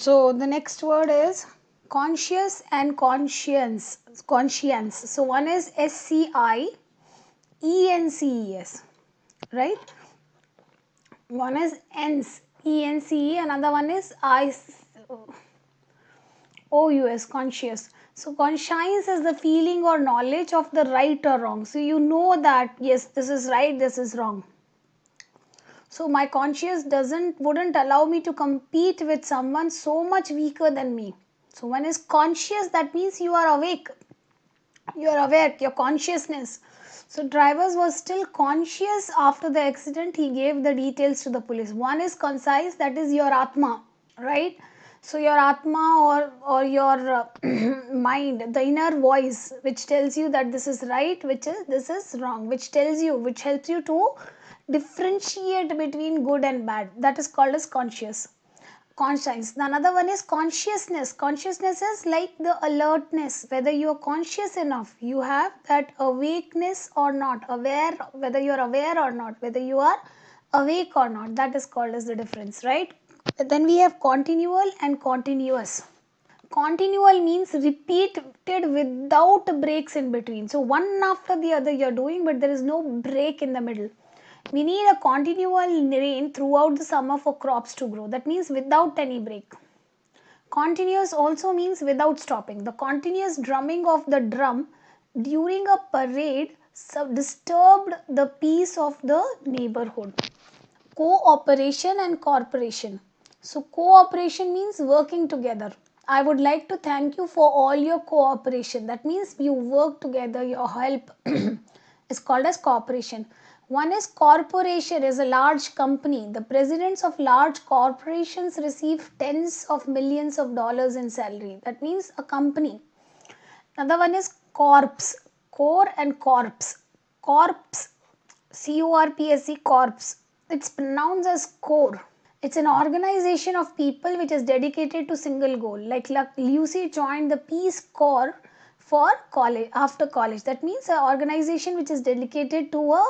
So the next word is conscious and conscience. Conscience. So one is SCIENCES, right? One is ENCE, another one is OUS, conscious. So conscience is the feeling or knowledge of the right or wrong. So you know that yes, this is right, this is wrong. So my conscience wouldn't allow me to compete with someone so much weaker than me. So one is conscious, that means you are awake. You are aware, your consciousness. So drivers was still conscious after the accident. He gave the details to the police. One is concise, that is your Atma, right? So your Atma or your mind, the inner voice which tells you that this is right, this is wrong, which helps you to differentiate between good and bad. That is called as conscience. Another one is consciousness. Consciousness is like the alertness, whether you are conscious enough, you have that awakeness or not, aware, whether you are aware or not, whether you are awake or not. That is called as the difference, right? Then we have continual and continuous. Continual means repeated without breaks in between. So one after the other you are doing, but there is no break in the middle. We need a continual rain throughout the summer for crops to grow. That means without any break. Continuous also means without stopping. The continuous drumming of the drum during a parade disturbed the peace of the neighborhood. Cooperation and corporation. So cooperation means working together. I would like to thank you for all your cooperation. That means you work together, your help is called as cooperation. One is corporation, is a large company. The presidents of large corporations receive tens of millions of dollars in salary. That means a company. Another one is corpse, core and corpse. Corpse, C-O-R-P-S-E, corpse. It's pronounced as core. It's an organization of people which is dedicated to single goal. Like Lucy joined the Peace Corps for college, after college. That means an organization which is dedicated to a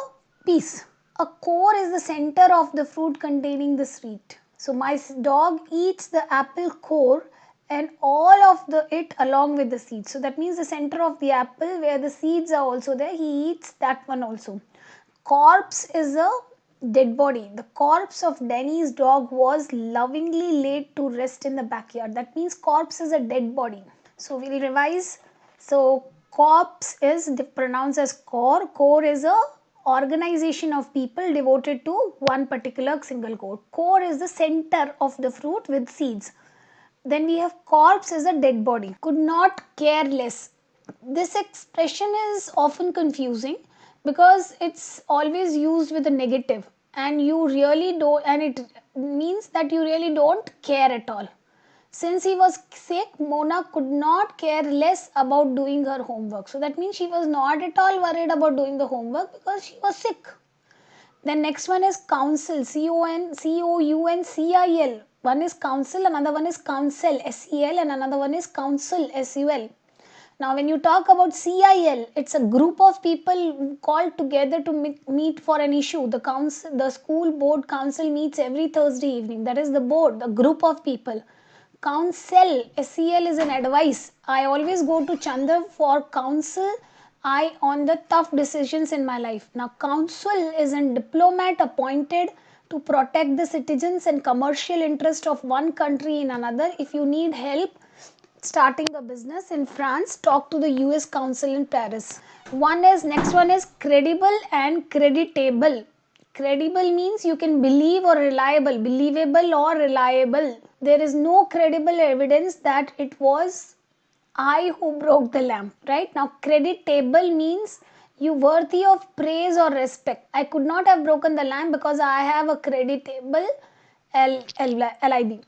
peace. A core is the center of the fruit containing the seed. So my dog eats the apple core and all of it along with the seeds. So that means the center of the apple where the seeds are also there, he eats that one also. Corpse is a dead body. The corpse of Danny's dog was lovingly laid to rest in the backyard. That means corpse is a dead body. So we'll revise. So corpse is pronounced as core. Core is a organization of people devoted to one particular single goal. Core is the center of the fruit with seeds. Then we have corpse is a dead body. Could not care less. This expression is often confusing because it's always used with a negative, and you really don't, and it means that you really don't care at all. Since he was sick, Mona could not care less about doing her homework. So that means she was not at all worried about doing the homework because she was sick. Then next one is council, COUNCIL. One is council, another one is council, SEL, and another one is council, SUL. Now when you talk about CIL, it's a group of people called together to meet for an issue. The school board council meets every Thursday evening. That is the board, the group of people. Council, SEL is an advice. I always go to Chandra for counsel on the tough decisions in my life. Now council is a diplomat appointed to protect the citizens and commercial interest of one country in another. If you need help starting a business in France, talk to the US Council in Paris. Next one is credible and creditable. Credible means you can believe or reliable, believable or reliable. There is no credible evidence that it was I who broke the lamp, right? Now creditable means you worthy of praise or respect. I could not have broken the lamp because I have a creditable LIB.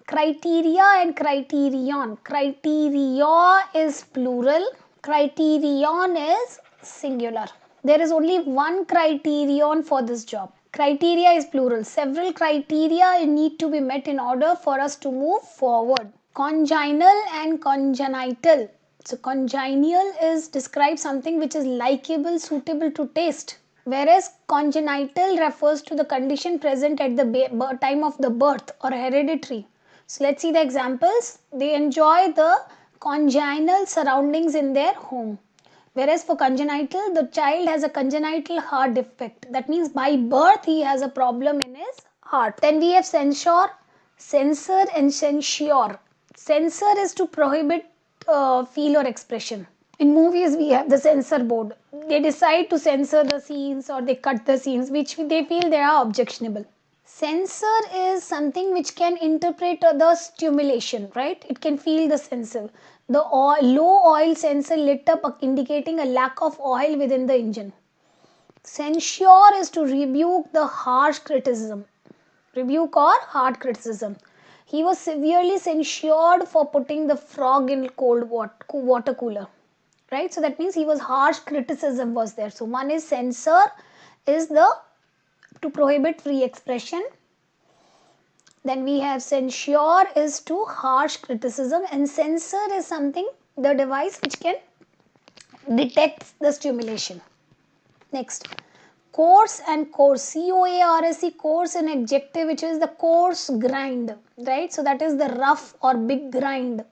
Criteria and criterion. Criteria is plural, criterion is singular. There is only one criterion for this job. Criteria is plural. Several criteria need to be met in order for us to move forward. Congenial and congenital. So congenial describes something which is likable, suitable to taste. Whereas congenital refers to the condition present at the time of the birth or hereditary. So let's see the examples. They enjoy the congenital surroundings in their home. Whereas for congenital, the child has a congenital heart defect. That means by birth he has a problem in his heart. Then we have censor and censure. Censor is to prohibit feel or expression. In movies, we have the censor board. They decide to censor the scenes or they cut the scenes which they feel they are objectionable. Sensor is something which can interpret the stimulation, right? It can feel the sensor. The low oil sensor lit up indicating a lack of oil within the engine. Censure is to rebuke the harsh criticism. Rebuke or hard criticism. He was severely censured for putting the frog in cold water cooler. Right? So that means he was harsh criticism was there. So one is censor is the to prohibit free expression. Then we have censure is to harsh criticism, and censor is something, the device which can detect the stimulation. Next, coarse and coarse. C-O-A-R-S-E, coarse, an adjective which is the coarse grind, right? So that is the rough or big grind.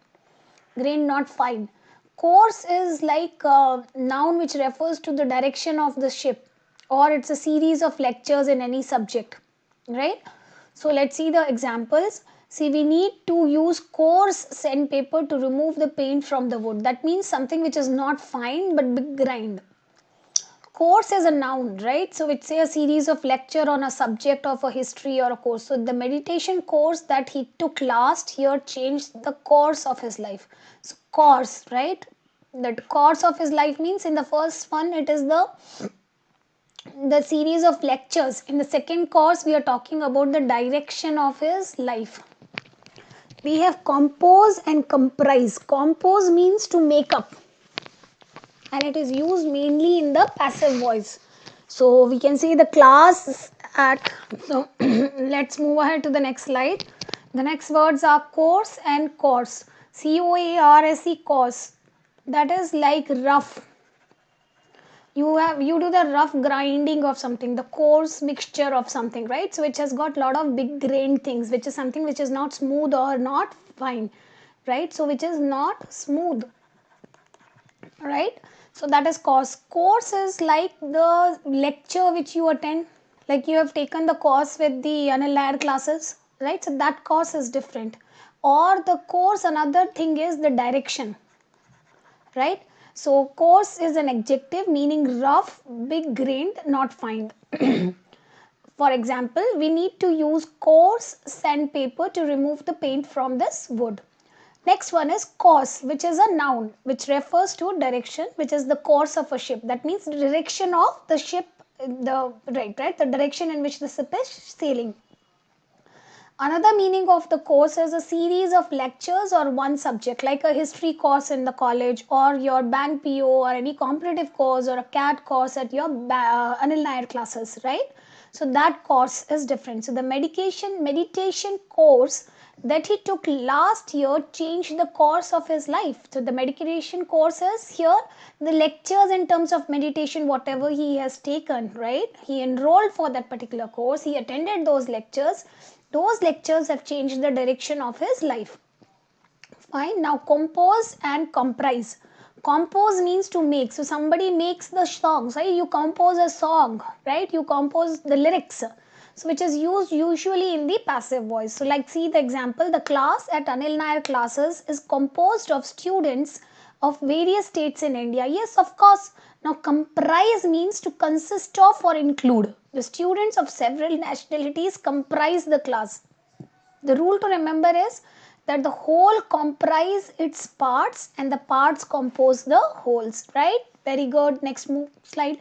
Grain, not fine. Course is like a noun which refers to the direction of the ship, or it's a series of lectures in any subject, right? So let's see the examples. See, we need to use coarse sandpaper to remove the paint from the wood. That means something which is not fine but big grind. Course is a noun, right? So it's a series of lecture on a subject of a history or a course. So the meditation course that he took last year changed the course of his life. So course, right? That course of his life means in the first one it is the series of lectures. In the second course we are talking about the direction of his life. We have compose and comprise. Compose means to make up, and it is used mainly in the passive voice. So we can see the class at, so let's move ahead to the next slide. The next words are coarse and coarse. C-O-A-R-S-E, coarse. That is like rough. You do the rough grinding of something, the coarse mixture of something, right? So which has got a lot of big grained things, which is something which is not smooth or not fine, right? So which is not smooth, right? So that is course. Course is like the lecture which you attend, like you have taken the course with the Anil Nair classes, right? So that course is different. Or the course, another thing is the direction, right? So coarse is an adjective meaning rough, big grained, not fine. For example, we need to use coarse sandpaper to remove the paint from this wood. Next one is course, which is a noun which refers to direction, which is the course of a ship. That means the direction of the ship, the direction in which the ship is sailing. Another meaning of the course is a series of lectures or one subject, like a history course in the college, or your bank PO, or any competitive course, or a CAT course at your Anil Nair classes, right? So that course is different. So the meditation course that he took last year changed the course of his life. So the meditation course is here the lectures in terms of meditation, whatever he has taken, right? He enrolled for that particular course, he attended those lectures. Those lectures have changed the direction of his life. Fine. Now compose and comprise. Compose means to make. So somebody makes the songs, right? You compose a song, right? You compose the lyrics. So which is used usually in the passive voice. So like see the example, the class at Anil Nair classes is composed of students of various states in India. Yes, of course. Now comprise means to consist of or include. The students of several nationalities comprise the class. The rule to remember is that the whole comprise its parts and the parts compose the wholes, right? Very good. Next slide.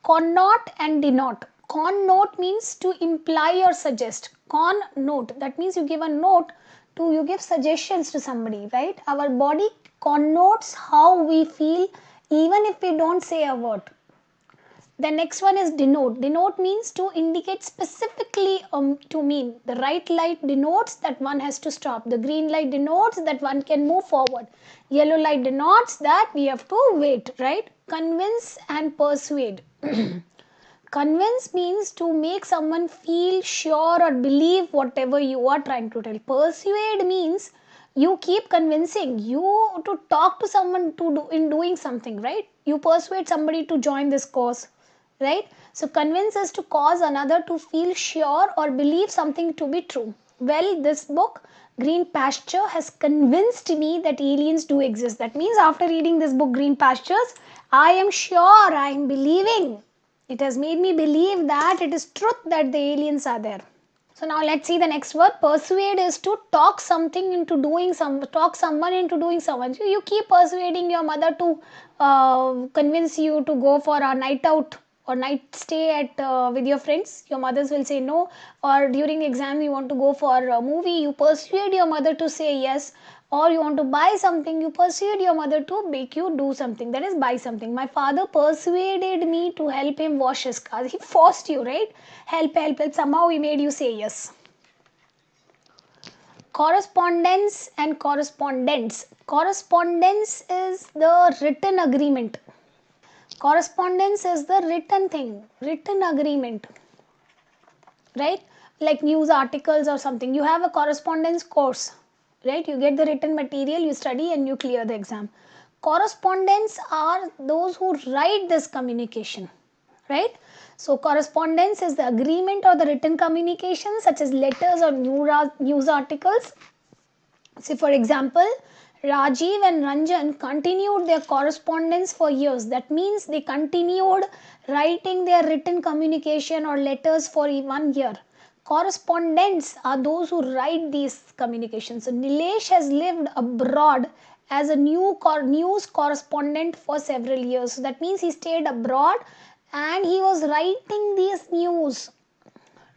Connote and denote. Connote means to imply or suggest. Connote, that means you give a note to, you give suggestions to somebody, right? Our body connotes how we feel even if we don't say a word. The next one is denote. Denote means to indicate specifically to mean. The right light denotes that one has to stop. The green light denotes that one can move forward. Yellow light denotes that we have to wait, right? Convince and persuade. Convince means to make someone feel sure or believe whatever you are trying to tell. Persuade means you keep convincing you to talk to someone to do in doing something, right? You persuade somebody to join this course, right? So convince is to cause another to feel sure or believe something to be true. Well, this book, Green Pasture, has convinced me that aliens do exist. That means after reading this book, Green Pastures, I am sure, I am believing. It has made me believe that it is truth that the aliens are there. So now let's see the next word. Persuade is to talk something into doing talk someone into doing someone. So you keep persuading your mother to convince you to go for a night out or night stay at with your friends. Your mothers will say no. Or during the exam you want to go for a movie, you persuade your mother to say yes. Or you want to buy something, you persuade your mother to make you do something, that is buy something. My father persuaded me to help him wash his car. He forced you, right? Help, somehow he made you say yes. Correspondence and correspondence. Correspondence is the written agreement. Correspondence is the written thing, written agreement, right? Like news articles or something. You have a correspondence course, right? You get the written material, you study and you clear the exam. Correspondents are those who write this communication, right? So correspondence is the agreement or the written communication such as letters or news articles. See, for example, Rajiv and Ranjan continued their correspondence for years. That means they continued writing their written communication or letters for 1 year. Correspondents are those who write these communications. So Nilesh has lived abroad as a news correspondent for several years. So that means he stayed abroad and he was writing these news,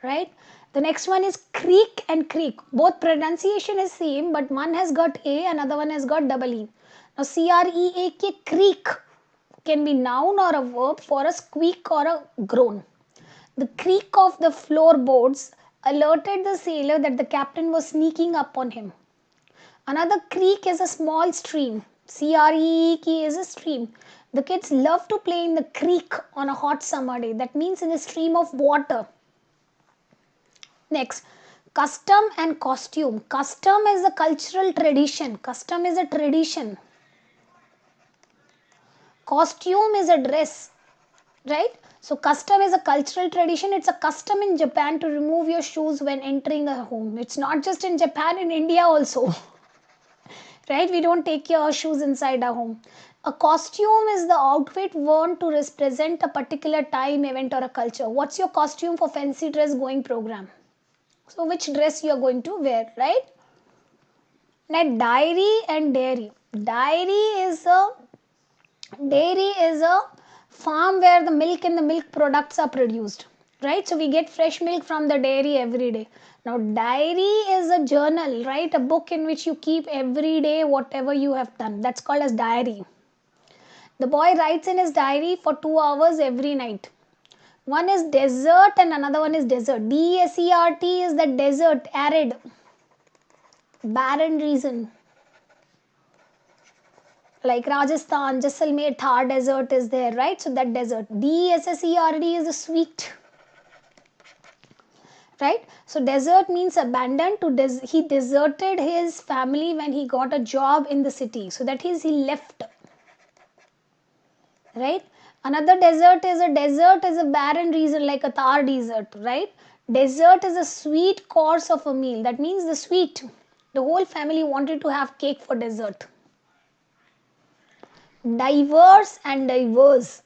right? The next one is creek and creek. Both pronunciation is same, but one has got A, another one has got double E. Now C-R-E-A-K, creak can be noun or a verb for a squeak or a groan. The creak of the floorboards alerted the sailor that the captain was sneaking up on him. Another creek is a small stream. C-R-E-E-K is a stream. The kids love to play in the creek on a hot summer day. That means in a stream of water. Next, custom and costume. Custom is a cultural tradition. Custom is a tradition. Costume is a dress, right? So custom is a cultural tradition. It's a custom in Japan to remove your shoes when entering a home. It's not just in Japan, in India also. Right? We don't take your shoes inside our home. A costume is the outfit worn to represent a particular time, event or a culture. What's your costume for fancy dress going program? So which dress you are going to wear, right? Now dairy and dairy. Dairy is a farm where the milk and the milk products are produced, right? So we get fresh milk from the dairy every day. Now diary is a journal, right? A book in which you keep every day whatever you have done. That's called as diary. The boy writes in his diary for 2 hours every night. One is desert and another one is desert. D-E-S-E-R-T is the desert, arid, barren region. Like Rajasthan, Jaisalmer, Thar desert is there, right? So that desert. D-E-S-S-E-R-D is the sweet, right? So desert means abandoned. He deserted his family when he got a job in the city. So that is he left, right? Another desert is a barren region like a Thar desert, right? Desert is a sweet course of a meal. That means the sweet. The whole family wanted to have cake for dessert. Diverse and diverse.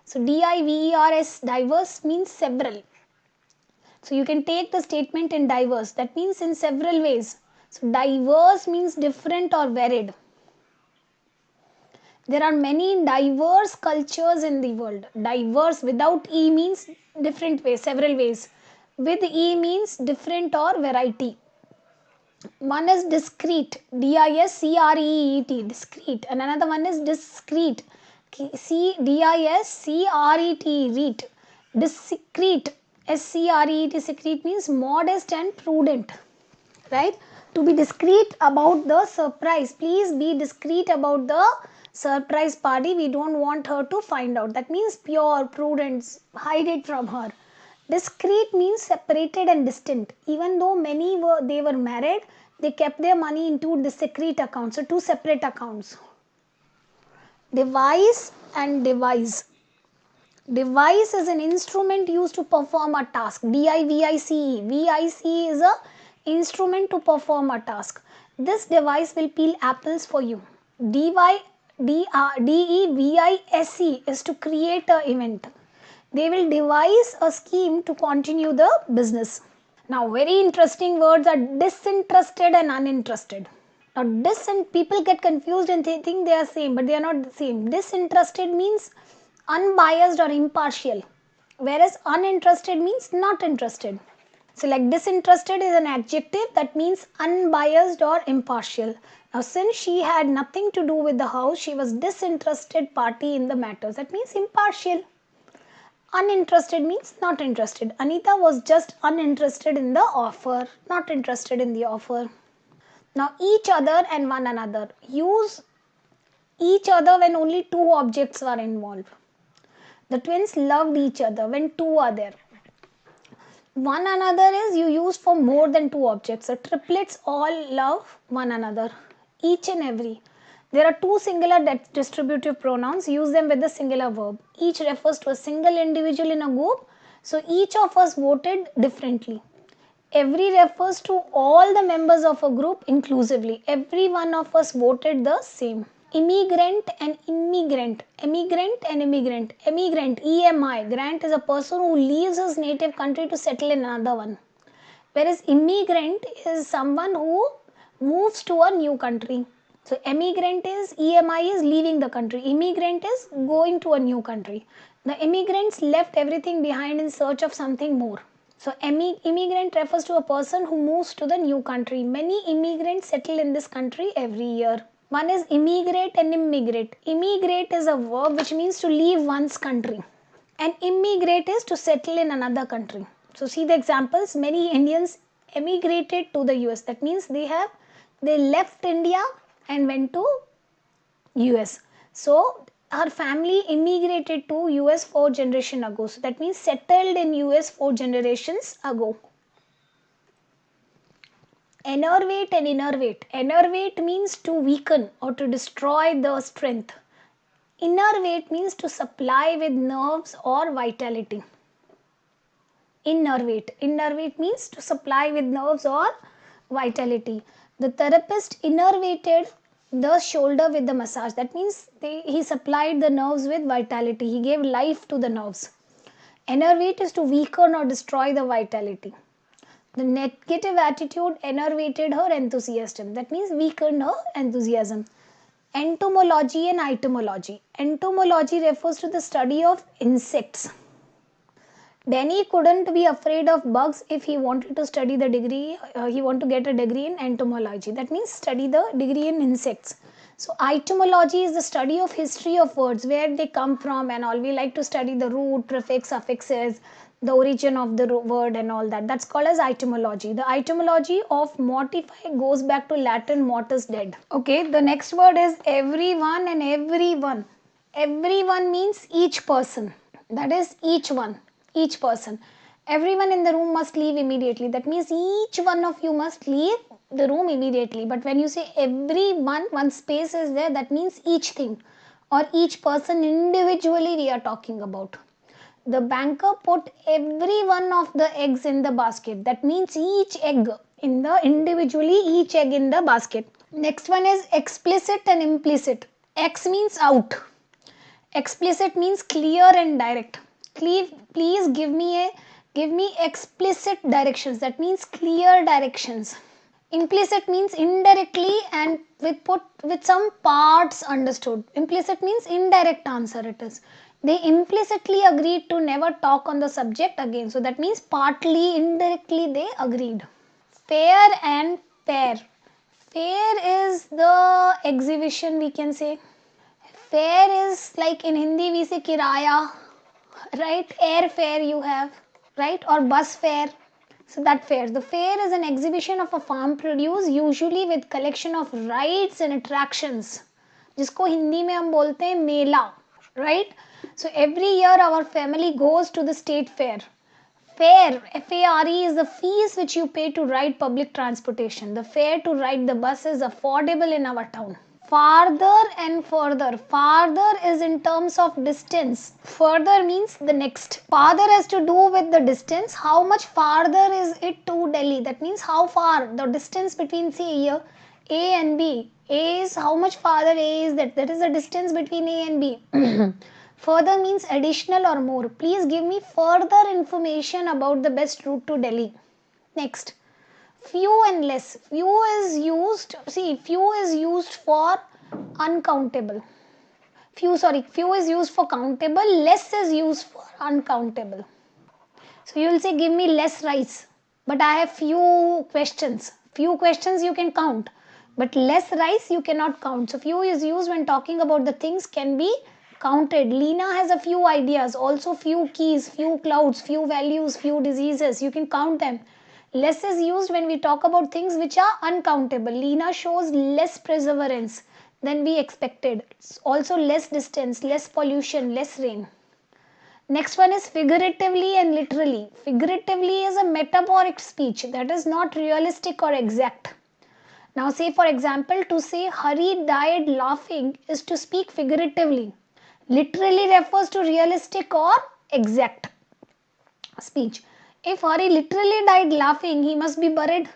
So D-I-V-E-R-S, diverse means several. So you can take the statement in diverse. That means in several ways. So diverse means different or varied. There are many diverse cultures in the world. Diverse without E means different ways, several ways. With E means different or variety. One is discrete, D-I-S-C-R-E-E-T, discrete. And another one is discrete, D-I-S-C-R-E-T, reet. Discrete, S-C-R-E-E-T, discrete means modest and prudent, right? To be discreet about the surprise. Please be discreet about the Surprise party, we don't want her to find out. That means pure, prudence, hide it from her. Discreet means separated and distant. Even though they were married, they kept their money into discreet accounts, so two separate accounts. Device and device. Device is an instrument used to perform a task. D-I-V-I-C-E. V-I-C is a instrument to perform a task. This device will peel apples for you. D-E-V-I-S-E is to create an event. They will devise a scheme to continue the business. Now, very interesting words are disinterested and uninterested. Now, people get confused and they think they are same, but they are not the same. Disinterested means unbiased or impartial, whereas uninterested means not interested. So, like disinterested is an adjective that means unbiased or impartial. Now, since she had nothing to do with the house, she was disinterested party in the matters. That means impartial. Uninterested means not interested. Anita was just uninterested in the offer, not interested in the offer. Now, each other and one another. Use each other when only two objects are involved. The twins loved each other when two are there. One another is you use for more than two objects. So, triplets all love one another. Each and every. There are two singular distributive pronouns. Use them with the singular verb. Each refers to a single individual in a group. So, each of us voted differently. Every refers to all the members of a group inclusively. Every one of us voted the same. Immigrant and immigrant. Emigrant and immigrant. Emigrant, EMI. Grant is a person who leaves his native country to settle in another one. Whereas immigrant is someone who moves to a new country. So, emigrant is, EMI is leaving the country. Immigrant is going to a new country. The immigrants left everything behind in search of something more. So, immigrant refers to a person who moves to the new country. Many immigrants settle in this country every year. One is immigrate and immigrate. Immigrate is a verb which means to leave one's country. And immigrate is to settle in another country. So, see the examples. Many Indians emigrated to the US. That means they left India and went to US. So, her family immigrated to US 4 generations ago. So, that means settled in US 4 generations ago. Enervate and innervate. Enervate means to weaken or to destroy the strength. Innervate means to supply with nerves or vitality. Innervate. Innervate means to supply with nerves or vitality. The therapist innervated the shoulder with the massage. That means he supplied the nerves with vitality. He gave life to the nerves. Enervate is to weaken or destroy the vitality. The negative attitude enervated her enthusiasm. That means weakened her enthusiasm. Entomology and entomology. Entomology refers to the study of insects. Danny couldn't be afraid of bugs if he wanted to study the degree, he wanted to get a degree in entomology. That means study the degree in insects. So, etymology is the study of history of words, where they come from and all. We like to study the root, prefix, suffixes, the origin of the word and all that. That's called as etymology. The etymology of mortify goes back to Latin mortis, dead. Okay, the next word is everyone and everyone. Everyone means each person. That is each one. Each person. Everyone in the room must leave immediately. That means each one of you must leave the room immediately. But when you say everyone, one space is there, that means each thing or each person individually we are talking about. The banker put every one of the eggs in the basket. That means each egg in the individually, each egg in the basket. Next one is explicit and implicit. X means out. Explicit means clear and direct. Please give me explicit directions. That means clear directions. Implicit means indirectly and with some parts understood. Implicit means indirect answer it is. They implicitly agreed to never talk on the subject again. So that means partly, indirectly they agreed. Fair and fair. Fair is the exhibition, we can say. Fair is like in Hindi we say kiraya, right? Airfare you have, right? Or bus fare. So that fair. The fair is an exhibition of a farm produce, usually with collection of rides and attractions. जिसको हिंदी में हम बोलते हैं मेला, right? So every year our family goes to the state fair. Fare, F-A-R-E, is the fees which you pay to ride public transportation. The fare to ride the bus is affordable in our town. Farther and further. Farther is in terms of distance. Further means the next. Farther has to do with the distance. How much farther is it to Delhi? That means how far, the distance between, say here, A and B. A is how much farther A is that. That is the distance between A and B. Further means additional or more. Please give me further information about the best route to Delhi. Next. Few and less. Few is used for uncountable. Few is used for countable, less is used for uncountable. So you will say give me less rice, but I have few questions. Few questions you can count, but less rice you cannot count. So few is used when talking about the things can be counted. Lena has a few ideas, also few keys, few clouds, few values, few diseases. You can count them. Less is used when we talk about things which are uncountable. Lena shows less perseverance than we expected. Also less distance, less pollution, less rain. Next one is figuratively and literally. Figuratively is a metaphoric speech that is not realistic or exact. Now say for example, to say Hari died laughing is to speak figuratively. Literally refers to realistic or exact speech. If Hari literally died laughing, he must be buried.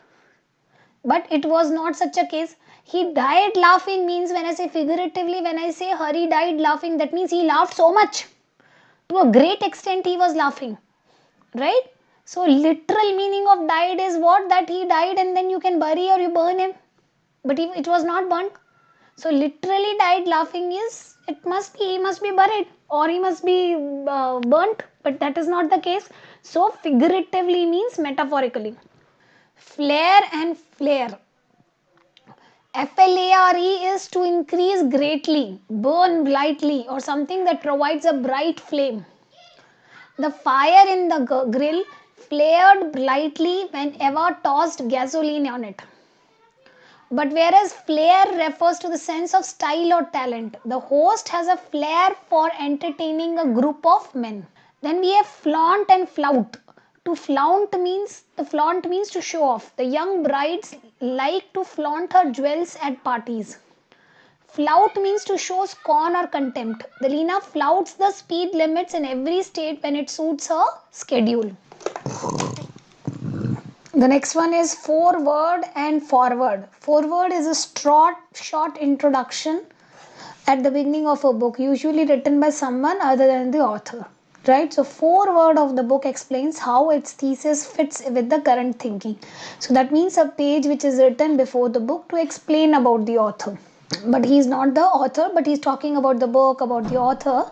But it was not such a case. He died laughing means, when I say figuratively, when I say Hari died laughing, that means he laughed so much. To a great extent he was laughing. Right? So literal meaning of died is what? That he died and then you can bury or you burn him. But it was not burnt. So literally died laughing is, he must be buried or he must be burnt. But that is not the case. So figuratively means metaphorically. Flare and flare. Flare is to increase greatly, burn brightly, or something that provides a bright flame. The fire in the grill flared brightly whenever tossed gasoline on it. But whereas flair refers to the sense of style or talent, the host has a flair for entertaining a group of men. Then we have flaunt and flout. To flaunt means to show off. The young brides like to flaunt her jewels at parties. Flout means to show scorn or contempt. The Lena flouts the speed limits in every state when it suits her schedule. The next one is foreword and forward. Foreword is a short introduction at the beginning of a book, usually written by someone other than the author. Right? So foreword of the book explains how its thesis fits with the current thinking. So that means a page which is written before the book to explain about the author. But he is not the author, but he is talking about the book, about the author.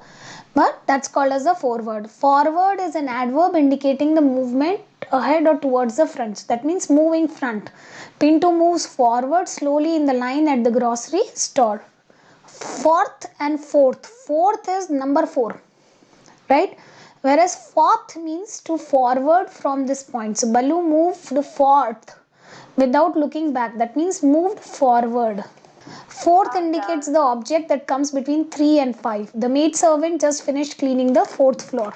But that's called as a foreword. Forward is an adverb indicating the movement ahead or towards the front. So that means moving front. Pinto moves forward slowly in the line at the grocery store. Fourth and fourth. Fourth is number 4. Right? Whereas fourth means to forward from this point. So Balu moved fourth without looking back. That means moved forward. Fourth indicates the object that comes between 3 and 5. The maid servant just finished cleaning the 4th floor.